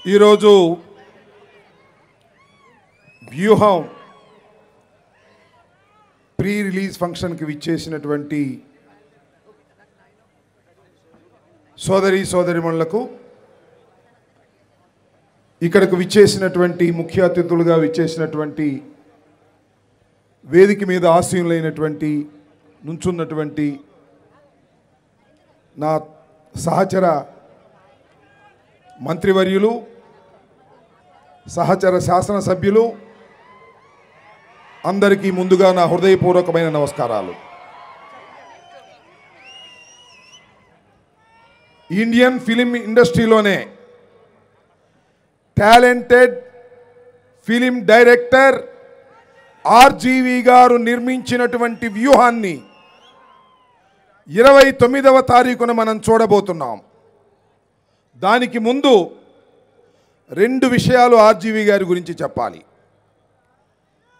ఈరోజు వ్యూహం pre release ఫంక్షన్కి విచ్చేసినటువంటి సోదరిమణులకు, ఇక్కడకు విచ్చేసినటువంటి ముఖ్య అతిథులుగా విచ్చేసినటువంటి వేదిక మీద ఆసీనులైనటువంటి నుంచున్నటువంటి నా సహచర మంత్రివర్యులు, సహచర శాసనసభ్యులు అందరికీ ముందుగా నా హృదయపూర్వకమైన నమస్కారాలు. ఇండియన్ ఫిలిం ఇండస్ట్రీలోనే టాలెంటెడ్ ఫిలిం డైరెక్టర్ ఆర్జీవి గారు నిర్మించినటువంటి వ్యూహాన్ని 29వ తారీఖున మనం చూడబోతున్నాం. దానికి ముందు 2 విషయాలు ఆర్జీవి గారి గురించి చెప్పాలి.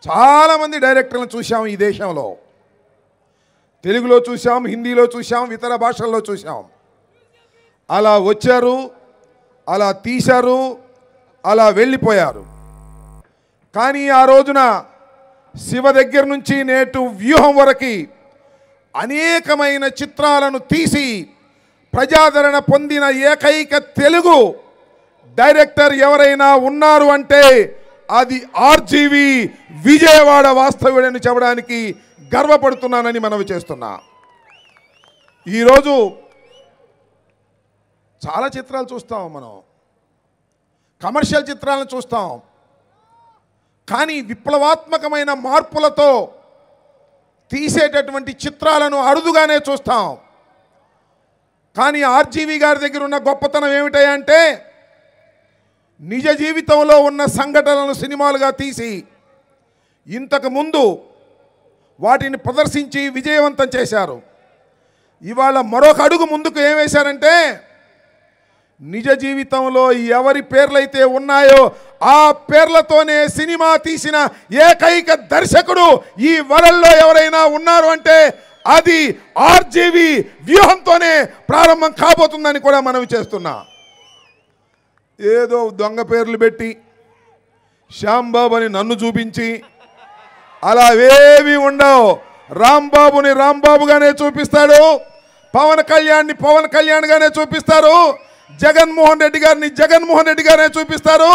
చాలామంది డైరెక్టర్లను చూసాం ఈ దేశంలో. తెలుగులో చూసాం, హిందీలో చూసాం, ఇతర భాషల్లో చూసాం. అలా వచ్చారు, అలా తీశారు, అలా వెళ్ళిపోయారు. కానీ ఆ రోజున శివ దగ్గర నుంచి నేటు వ్యూహం వరకు అనేకమైన చిత్రాలను తీసి ప్రజాదరణ పొందిన ఏకైక తెలుగు డైరెక్టర్ ఎవరైనా ఉన్నారు అంటే అది ఆర్జీవి విజయవాడ వాస్తవ్యుడని చెప్పడానికి గర్వపడుతున్నానని మనవి చేస్తున్నా. ఈరోజు చాలా చిత్రాలు చూస్తాం, మనం కమర్షియల్ చిత్రాలను చూస్తాం, కానీ విప్లవాత్మకమైన మార్పులతో తీసేటటువంటి చిత్రాలను అరుదుగానే చూస్తాం. కానీ ఆర్జీవి గారి దగ్గర ఉన్న గొప్పతనం ఏమిటంటే నిజ జీవితంలో ఉన్న సంఘటనలను సినిమాలుగా తీసి ఇంతకుముందు వాటిని ప్రదర్శించి విజయవంతం చేశారు. ఇవాళ మరొక అడుగు ముందుకు ఏం వేశారంటే నిజ జీవితంలో ఎవరి పేర్లైతే ఉన్నాయో ఆ పేర్లతోనే సినిమా తీసిన ఏకైక దర్శకుడు ఈ వరల్డ్లో ఎవరైనా ఉన్నారు అంటే అది ఆర్జీవి వ్యూహంతోనే ప్రారంభం కాబోతుందని కూడా మనవి చేస్తున్నా. ఏదో దొంగ పేర్లు పెట్టి శ్యాంబాబు అని నన్ను చూపించి అలా ఏవి ఉండవు. రాంబాబుని రాంబాబుగానే చూపిస్తాడు, పవన్ కళ్యాణ్ని పవన్ కళ్యాణ్గానే చూపిస్తారు, జగన్మోహన్ రెడ్డి గారిని జగన్మోహన్ రెడ్డి గానే చూపిస్తారు,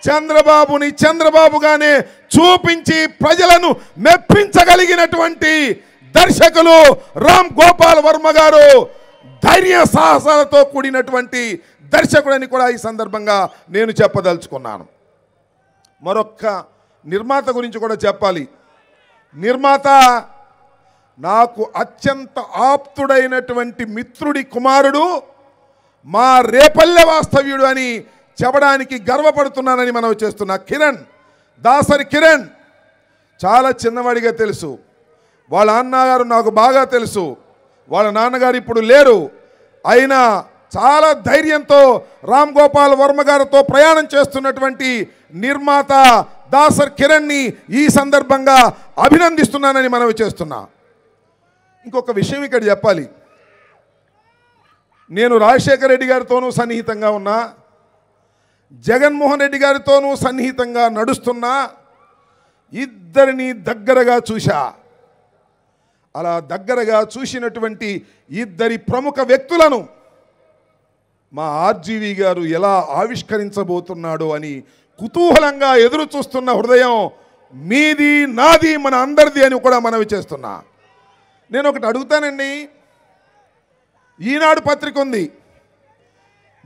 చంద్రబాబుని చంద్రబాబుగానే చూపించి ప్రజలను మెప్పించగలిగినటువంటి దర్శకులు రామ్ గోపాల్ వర్మ గారు. ధైర్య సాహసాలతో కూడినటువంటి దర్శకుడని కూడా ఈ సందర్భంగా నేను చెప్పదలుచుకున్నాను. మరొక్క నిర్మాత గురించి కూడా చెప్పాలి. నిర్మాత నాకు అత్యంత ఆప్తుడైనటువంటి మిత్రుడి కుమారుడు, మా రేపల్లె వాస్తవ్యుడు అని చెప్పడానికి గర్వపడుతున్నానని మనం చేస్తున్నా. కిరణ్, దాసరి కిరణ్ చాలా చిన్నవాడిగా తెలుసు. వాళ్ళ నాన్నగారు నాకు బాగా తెలుసు. వాళ్ళ నాన్నగారు ఇప్పుడు లేరు. అయినా చాలా ధైర్యంతో రామ్ గోపాల్ వర్మ గారితో ప్రయాణం చేస్తున్నటువంటి నిర్మాత దాసర్ కిరణ్ని ఈ సందర్భంగా అభినందిస్తున్నానని మనవి చేస్తున్నా. ఇంకొక విషయం ఇక్కడ చెప్పాలి. నేను రాజశేఖర రెడ్డి గారితోనూ సన్నిహితంగా ఉన్నా, జగన్మోహన్ రెడ్డి గారితోనూ సన్నిహితంగా నడుస్తున్నా, ఇద్దరిని దగ్గరగా చూశా. అలా దగ్గరగా చూసినటువంటి ఇద్దరి ప్రముఖ వ్యక్తులను మా ఆర్జీవి గారు ఎలా ఆవిష్కరించబోతున్నాడో అని కుతూహలంగా ఎదురు చూస్తున్న హృదయం మీది, నాది, మన అందరిది అని కూడా మనవి చేస్తున్నా. నేను ఒకటి అడుగుతానండి. ఈనాడు పత్రిక ఉంది,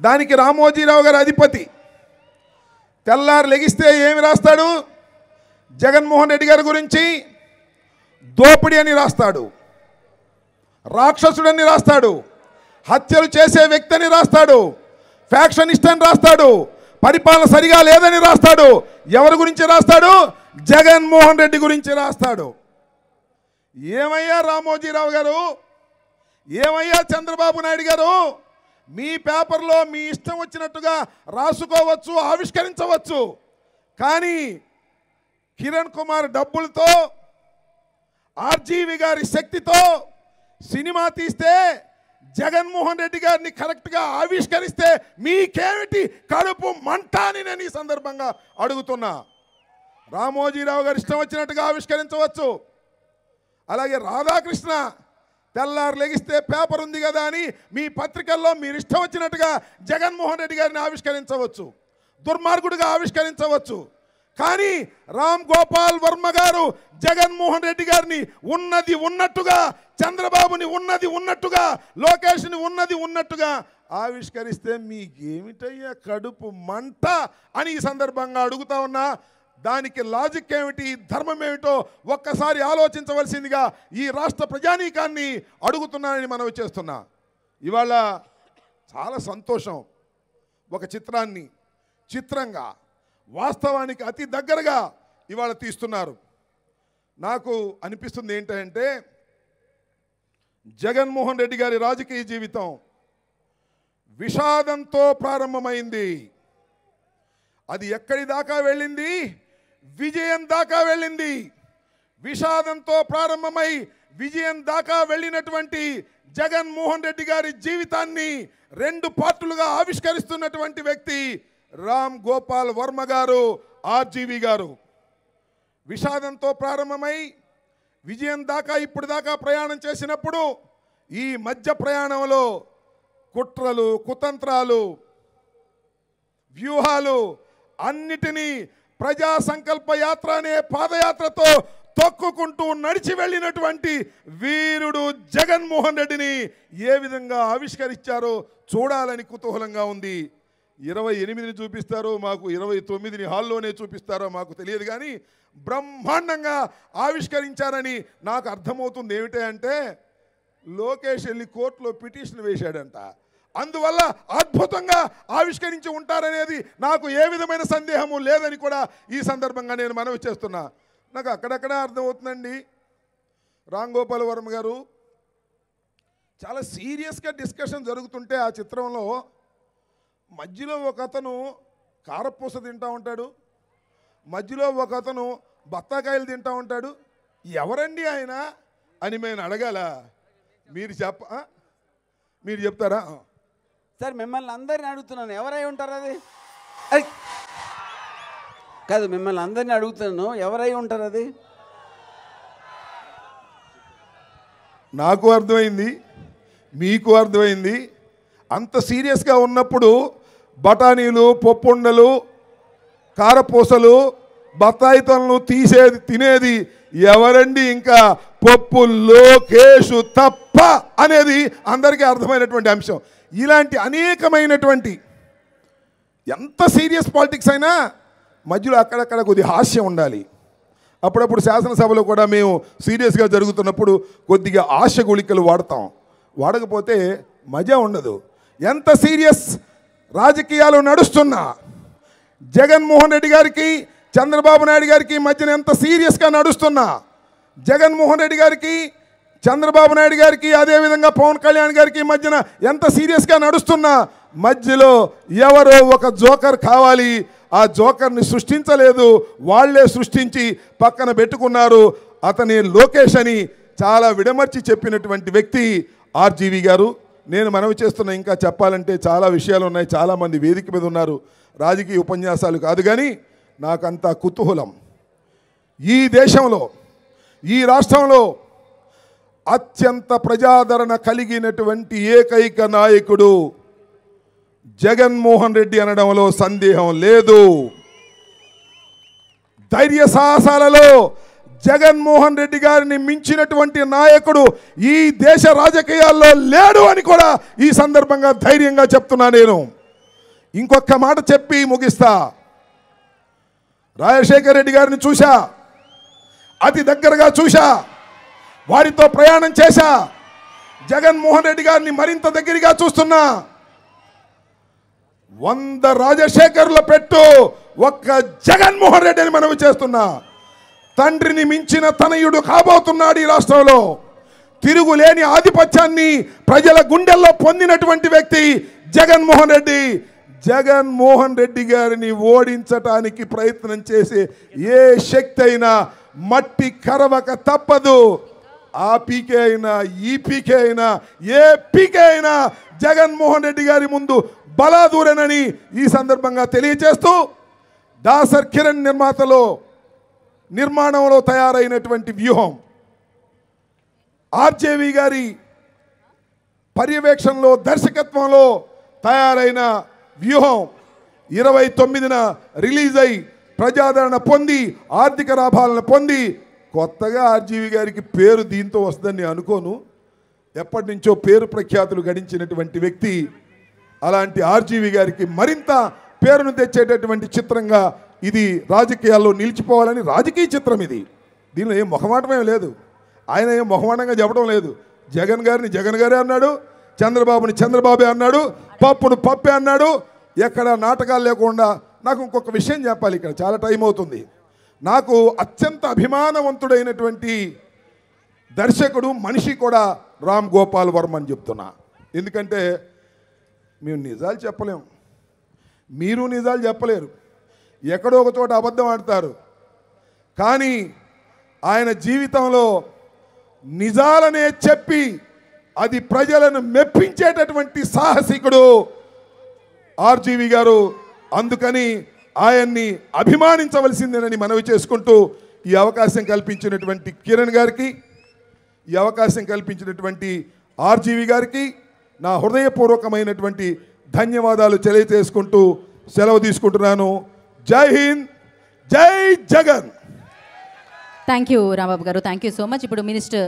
దానికి రామోజీరావు గారు అధిపతి. తెల్లారు లెగిస్తే ఏమి రాస్తాడు? జగన్మోహన్ రెడ్డి గారి గురించి దోపిడీ అని రాస్తాడు, రాక్షసుడని రాస్తాడు, హత్యలు చేసే వ్యక్తి అని రాస్తాడు, ఫ్యాక్షనిస్ట్ అని రాస్తాడు, పరిపాలన సరిగా లేదని రాస్తాడు. ఎవరి గురించి రాస్తాడు? జగన్మోహన్ రెడ్డి గురించి రాస్తాడు. ఏమయ్యా రామోజీరావు గారు, ఏమయ్యా చంద్రబాబు నాయుడు గారు, మీ పేపర్లో మీ ఇష్టం వచ్చినట్టుగా రాసుకోవచ్చు, ఆవిష్కరించవచ్చు, కానీ కిరణ్ కుమార్ డబ్బులతో ఆర్జీవి గారి శక్తితో సినిమా తీస్తే జగన్మోహన్ రెడ్డి గారిని కరెక్ట్గా ఆవిష్కరిస్తే మీకేమిటి కడుపు మంట అని నేను ఈ సందర్భంగా అడుగుతున్నా. రామోజీరావు గారు ఇష్టం వచ్చినట్టుగా ఆవిష్కరించవచ్చు. అలాగే రాధాకృష్ణ తెల్లారు లెగిస్తే పేపర్ ఉంది కదా అని మీ పత్రికల్లో మీరు ఇష్టం వచ్చినట్టుగా జగన్మోహన్ రెడ్డి గారిని ఆవిష్కరించవచ్చు, దుర్మార్గుడిగా ఆవిష్కరించవచ్చు. కానీ రామ్ గోపాల్ వర్మ గారు జగన్మోహన్ రెడ్డి గారిని ఉన్నది ఉన్నట్టుగా, చంద్రబాబుని ఉన్నది ఉన్నట్టుగా, లోకేష్ని ఉన్నది ఉన్నట్టుగా ఆవిష్కరిస్తే మీకేమిటయ్యా కడుపు మంట అని ఈ సందర్భంగా అడుగుతా ఉన్నా. దానికి లాజిక్ ఏమిటి, ధర్మం ఏమిటో ఒక్కసారి ఆలోచించవలసిందిగా ఈ రాష్ట్ర ప్రజానీకాన్ని అడుగుతున్నానని మనవి చేస్తున్నా. ఇవాళ చాలా సంతోషం. ఒక చిత్రాన్ని చిత్రంగా వాస్తవానికి అతి దగ్గరగా ఇవాళ తీస్తున్నారు. నాకు అనిపిస్తుంది ఏంటంటే జగన్మోహన్ రెడ్డి గారి రాజకీయ జీవితం విషాదంతో ప్రారంభమైంది. అది ఎక్కడి దాకా వెళ్ళింది? విజయం దాకా వెళ్ళింది. విషాదంతో ప్రారంభమై విజయం దాకా వెళ్ళినటువంటి జగన్మోహన్ రెడ్డి గారి జీవితాన్ని 2 పార్టులుగా ఆవిష్కరిస్తున్నటువంటి వ్యక్తి రామ్ గోపాల్ వర్మ గారు, ఆర్జీవి గారు. విషాదంతో ప్రారంభమై విజయం దాకా ఇప్పుడు దాకా ప్రయాణం చేసినప్పుడు ఈ మధ్య ప్రయాణంలో కుట్రలు, కుతంత్రాలు, వ్యూహాలు అన్నిటినీ ప్రజా సంకల్ప యాత్ర అనే పాదయాత్రతో తొక్కుకుంటూ నడిచి వెళ్ళినటువంటి వీరుడు జగన్మోహన్ రెడ్డిని ఏ విధంగా ఆవిష్కరించారో చూడాలని కుతూహలంగా ఉంది. 28ని చూపిస్తారో, మాకు 29ని హాల్లోనే చూపిస్తారో మాకు తెలియదు, కానీ బ్రహ్మాండంగా ఆవిష్కరించారని నాకు అర్థమవుతుంది. ఏమిటంటే లోకేష్ వెళ్ళి కోర్టులో పిటిషన్ వేశాడంట. అందువల్ల అద్భుతంగా ఆవిష్కరించి ఉంటారనేది నాకు ఏ విధమైన సందేహము లేదని కూడా ఈ సందర్భంగా నేను మనవి చేస్తున్నా. నాకు అక్కడక్కడ అర్థమవుతుందండి. రామ్ గోపాల్ వర్మ గారు చాలా సీరియస్గా డిస్కషన్ జరుగుతుంటే ఆ చిత్రంలో మధ్యలో ఒక అతను కారపూస తింటూ ఉంటాడు, మధ్యలో ఒక అతను బత్తాకాయలు తింటూ ఉంటాడు. ఎవరండి ఆయన అని నేను అడగాల? మీరు చెప్తారా? సార్ మిమ్మల్ని అందరిని అడుగుతున్నాను, ఎవరై ఉంటారు? అది కాదు, మిమ్మల్ని అందరినీ అడుగుతున్నాను, ఎవరై ఉంటారు? అది నాకు అర్థమైంది, మీకు అర్థమైంది. అంత సీరియస్గా ఉన్నప్పుడు బఠానీలు, పప్పుండలు, కారపూసలు, బత్తాయి తొనలు తీసేది తినేది ఎవరండి? ఇంకా పప్పు లోకేషు తప్ప అనేది అందరికీ అర్థమైనటువంటి అంశం. ఇలాంటి అనేకమైనటువంటి ఎంత సీరియస్ పాలిటిక్స్ అయినా మధ్యలో అక్కడక్కడ కొద్దిగా హాస్యం ఉండాలి. అప్పుడప్పుడు శాసనసభలో కూడా మేము సీరియస్గా జరుగుతున్నప్పుడు కొద్దిగా ఆశ గుళికలు వాడతాం. వాడకపోతే మజా ఉండదు. ఎంత సీరియస్ రాజకీయాలు నడుస్తున్నా జగన్మోహన్ రెడ్డి గారికి, చంద్రబాబు నాయుడు గారికి మధ్యన ఎంత సీరియస్గా నడుస్తున్నా, జగన్మోహన్ రెడ్డి గారికి, చంద్రబాబు నాయుడు గారికి, అదేవిధంగా పవన్ కళ్యాణ్ గారికి మధ్యన ఎంత సీరియస్గా నడుస్తున్నా మధ్యలో ఎవరో ఒక జోకర్ కావాలి. ఆ జోకర్ని సృష్టించలేదు, వాళ్లే సృష్టించి పక్కన పెట్టుకున్నారు. అతని లోకేష్ అని చాలా విడమర్చి చెప్పినటువంటి వ్యక్తి ఆర్జీవి గారు. నేను మనవి చేస్తున్నా, ఇంకా చెప్పాలంటే చాలా విషయాలు ఉన్నాయి. చాలామంది వేదిక మీద ఉన్నారు. రాజకీయ ఉపన్యాసాలు కాదు, కానీ నాకంత కుతూహలం. ఈ దేశంలో, ఈ రాష్ట్రంలో అత్యంత ప్రజాదరణ కలిగినటువంటి ఏకైక నాయకుడు జగన్మోహన్ రెడ్డి అనడంలో సందేహం లేదు. ధైర్య సాహసాలలో జగన్మోహన్ రెడ్డి గారిని మించినటువంటి నాయకుడు ఈ దేశ రాజకీయాల్లో లేడు అని కూడా ఈ సందర్భంగా ధైర్యంగా చెప్తున్నా. నేను ఇంకొక మాట చెప్పి ముగిస్తా. రాజశేఖర్ రెడ్డి గారిని చూశా, అతి దగ్గరగా చూశా, వారితో ప్రయాణం చేశా. జగన్మోహన్ రెడ్డి గారిని మరింత దగ్గరగా చూస్తున్నా. 100 రాజశేఖర్ల పెట్టు, ఒక్క జగన్మోహన్ రెడ్డి అని మనవి చేస్తున్నా. తండ్రిని మించిన తనయుడు కాబోతున్నాడు ఈ రాష్ట్రంలో. తిరుగులేని ఆధిపత్యాన్ని ప్రజల గుండెల్లో పొందినటువంటి వ్యక్తి జగన్మోహన్ రెడ్డి. జగన్మోహన్ రెడ్డి గారిని ఓడించటానికి ప్రయత్నం చేసే ఏ శక్తి అయినా మట్టి కరవక తప్పదు. ఆ పీకే అయినా ఈ పీకే అయినా ఏ పీకే అయినా జగన్మోహన్ రెడ్డి గారి ముందు బలాదూరనని ఈ సందర్భంగా తెలియజేస్తూ దాసర్ కిరణ్ నిర్మాణంలో తయారైనటువంటి వ్యూహం ఆర్జేవి గారి పర్యవేక్షణలో దర్శకత్వంలో తయారైన వ్యూహం 29న రిలీజ్ అయి ప్రజాదరణ పొంది ఆర్థిక లాభాలను పొంది కొత్తగా ఆర్జీవి గారికి పేరు దీంతో వస్తుందని అనుకోను. ఎప్పటి నుంచో పేరు ప్రఖ్యాతులు గడించినటువంటి వ్యక్తి. అలాంటి ఆర్జీవి గారికి మరింత పేరును తెచ్చేటటువంటి చిత్రంగా ఇది రాజకీయాల్లో నిలిచిపోవాలని రాజకీయ చిత్రం ఇది. దీనిలో ఏం మొహమాటమేం లేదు. ఆయన ఏం మొహమాటంగా చెప్పడం లేదు. జగన్ గారిని జగన్ గారే అన్నాడు, చంద్రబాబుని చంద్రబాబే అన్నాడు, పప్పును పప్పే అన్నాడు. ఎక్కడ నాటకాలు లేకుండా. నాకు ఇంకొక విషయం చెప్పాలి, ఇక్కడ చాలా టైం అవుతుంది. నాకు అత్యంత అభిమానవంతుడైనటువంటి దర్శకుడు మనిషి కూడా రామ్ గోపాల్ వర్మ అని చెప్తున్నా. ఎందుకంటే మేము నిజాలు చెప్పలేం, మీరు నిజాలు చెప్పలేరు, ఎక్కడో ఒక చోట అబద్ధం ఆడతారు. కానీ ఆయన జీవితంలో నిజాలనే చెప్పి అది ప్రజలను మెప్పించేటటువంటి సాహసికుడు ఆర్జీవి గారు. అందుకని ఆయన్ని అభిమానించవలసిందేనని మనవి చేసుకుంటూ ఈ అవకాశం కల్పించినటువంటి కిరణ్ గారికి, ఈ అవకాశం కల్పించినటువంటి ఆర్జీవి గారికి నా హృదయపూర్వకమైనటువంటి ధన్యవాదాలు తెలియజేసుకుంటూ సెలవు తీసుకుంటున్నాను. జై హింద్, జై జగన్. థ్యాంక్ యూ రాంబాబు గారు, థ్యాంక్ యూ సో మచ్. ఇప్పుడు మినిస్టర్